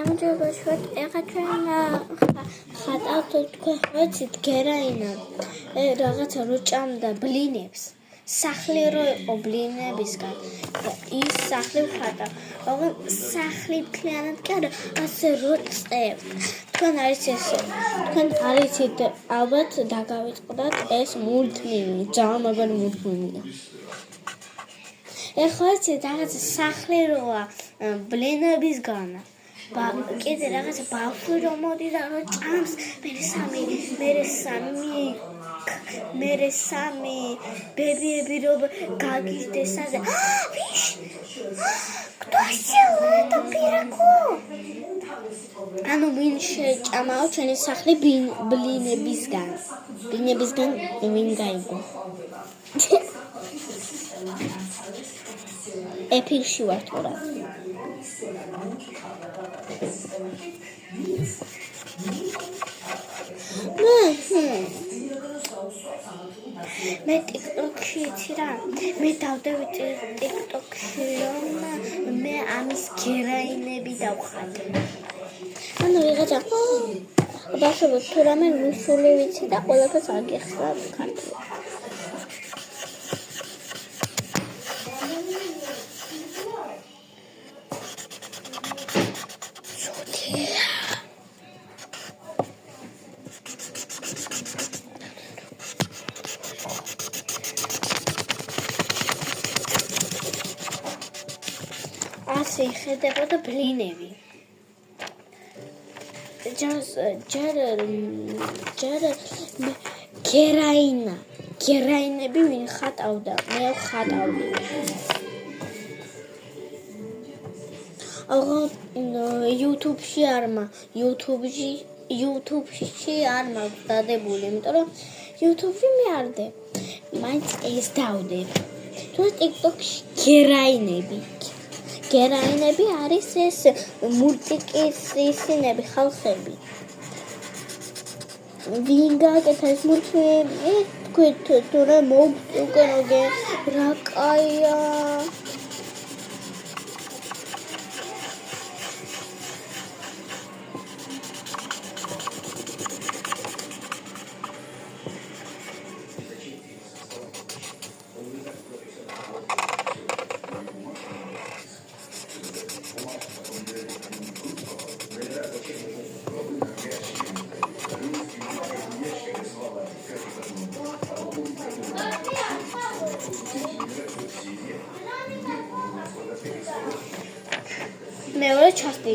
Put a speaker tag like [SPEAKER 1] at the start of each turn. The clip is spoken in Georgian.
[SPEAKER 1] გამარჯვებათ, ეხლა ჩვენ ხატავთ თქვენ ხოცით გერაინა რაღაცა რო ჭამდა ბლინებს. სახლი რო იყო ბლინებისგან. ის სახლი ხატავ. ოღონდ სახლი მთლიანად კი არა, ასე რო წევთ. თქვენ არიცით ალბათ დაგავიწყდათ ეს მულტფილმი, ძალიან მაგარი მულტფილმია. ეხლა იცით რაღაცა სახლი როა ბლინებისგან. კიდე რაღაცა ბავშვი რომ მოდი და რო ჭამს, მერე სამი ბებიები რომ გაგიჟდეს ასე. ვიშ? Кто сел это пираку? ანუ ვინ შეჭამაო ჩვენი სახლი ბლინებისგან. ბლინებისგან ვინ გაიგო? ეფირში ვარ თორა. მე TikTok-ში იცი რა, მე დავდევით TikTok-ში რომ მე ამის გერაინები დავხატე. ანუ ვიღაცა ბავშვებო თუ რამე რუსული ვიცი და ყველაფერს აგიხსნათ ქართულად. ასე ხედებოდა ბლინები. ჯერ გერაინები ვინ ხატავდა? მე ვხატავდი. ოღონდ YouTube-ში არ მაქვს დადებული, იმიტომ რომ YouTube-ში მე არ დებ. მაინც ეს დავდებ. თუ TikTok-ში გერაინები არის ეს მულტიკის ისინები ხალხები. ვინ გაკეთა ეს მულტფილმი? თქვით თუ რა მოვუკენოგე რა კაია. მეორე ჩასტი